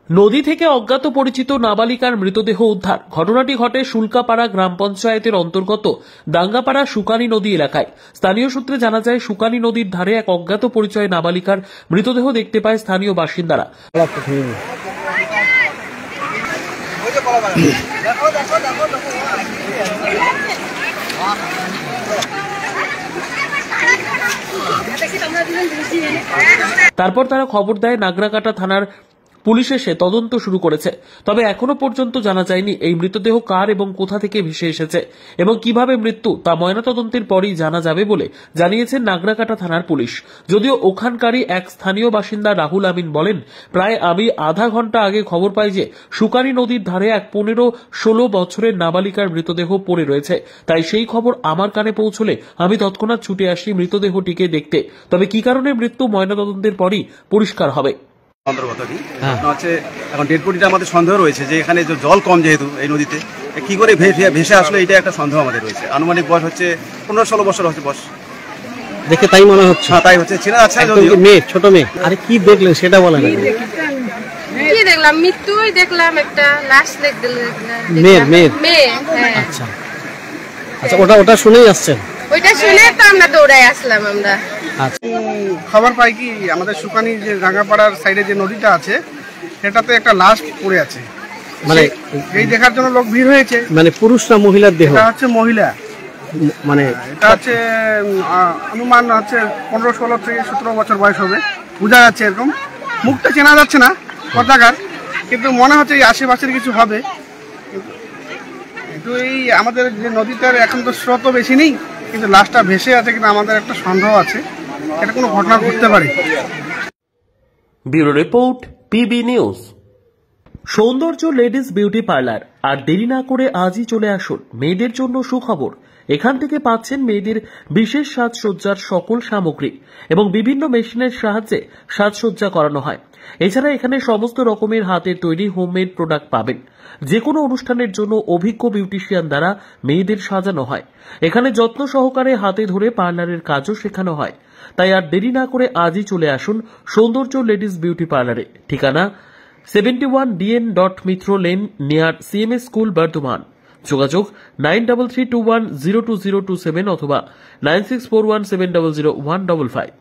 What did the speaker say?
নদী থেকে অজ্ঞাত পরিচিত নাবালিকার মৃতদেহ উদ্ধার। ঘটনাটি ঘটে শুল্কাপাড়া গ্রাম পঞ্চায়েতের অন্তর্গত দাঙ্গাপাড়া শুকানি নদী এলাকায়। স্থানীয় সূত্রে জানা যায়, শুকানি নদীর ধারে এক অজ্ঞাত পরিচয় নাবালিকার মৃতদেহ দেখতে পায় স্থানীয় বাসিন্দারা। তারপর তারা খবর দেয় নাগরাকাটা থানার পুলিশ এসে তদন্ত শুরু করেছে। তবে এখনো পর্যন্ত জানা যায়নি এই মৃতদেহ কার এবং কোথা থেকে ভেসে এসেছে এবং কিভাবে মৃত্যু তা ময়নাতদন্তের পরই জানা যাবে বলে জানিয়েছেন নাগরাকাটা থানার পুলিশ। যদিও ওখানকারই এক স্থানীয় বাসিন্দা রাহুল আমিন বলেন, প্রায় আমি আধা ঘন্টা আগে খবর পাই যে শুকানি নদীর ধারে এক 15-16 বছরের নাবালিকার মৃতদেহ পড়ে রয়েছে। তাই সেই খবর আমার কানে পৌঁছলে আমি তৎক্ষণাৎ ছুটে আসি মৃতদেহটিকে দেখতে। তবে কি কারণে মৃত্যু ময়নাতদন্তের পরই পরিষ্কার হবে। এখন ডেড বডিটা আমাদের সন্দেহ রয়েছে যে এখানে জল কম, যেহেতু এই নদীতে কি করে ভেসে আসলো, এটা একটা সন্দেহ আমাদের রয়েছে। আনুমানিক বয়স হচ্ছে 15-16 বছর হচ্ছে বয়স, দেখে তাই মনে হচ্ছে। তাই হচ্ছে, চেনা যাচ্ছে মেয়ে, ছোট মেয়ে। আরে কি দেখলেন সেটা বলেন। কি দেখলাম? মৃত্যুই দেখলাম, একটা লাশ দেখলাম। মেয়ে। আচ্ছা আচ্ছা, ওটা শুনেই আসছেন? ওইটা শুনে তো আমরা দৌড়াই আসলাম। আমরা খবর পাই কি আমাদের শুকানি যে রাঙ্গাপাড়ার সাইডে যে নদীটা আছে সেটাতে একটা লাশ পড়ে আছে। মানে এই দেখার জন্য লোক ভিড় হয়েছে। মানে পুরুষ না মহিলার দেহ? এটা হচ্ছে মহিলা। মানে এটা হচ্ছে অনুমান হচ্ছে 15-16 থেকে 17 বছর বয়স হবে, বোঝা যাচ্ছে। এরকম মুখটা চেনা যাচ্ছে না কথাকার, কিন্তু মনে হচ্ছে এই আশেপাশের কিছু হবে। কিন্তু এই আমাদের যে নদীটার এখন তো স্রোত বেশি নেই, কিন্তু লাশটা ভেসে আছে, কিন্তু আমাদের একটা সন্দেহ আছে এটা কোনো ঘটনা ঘটতে পারে। Bureau report, PB news. সৌন্দর্য লেডিস বিউটি পার্লার। আর দেরি না করে আজই চলে আসুন। মেয়েদের জন্য সুখবর, এখান থেকে পাচ্ছেন মেয়েদের বিশেষ সাজসজ্জার সকল সামগ্রী এবং বিভিন্ন মেশিনের সাহায্যে সাজসজ্জা করানো হয়। এছাড়া এখানে সমস্ত রকমের হাতের তৈরি হোমমেড প্রোডাক্ট পাবেন। যে কোনো অনুষ্ঠানের জন্য অভিজ্ঞ বিউটিশিয়ান দ্বারা মেয়েদের সাজানো হয়। এখানে যত্ন সহকারে হাতে ধরে পার্লারের কাজও শেখানো হয়। তাই আর দেরি না করে আজই চলে আসুন সৌন্দর্য লেডিস বিউটি পার্লারে। ঠিকানা 71 DN Mitra lane, near CMS school, Bardhaman. যোগাযোগ 9331020027 অথবা 9641700155।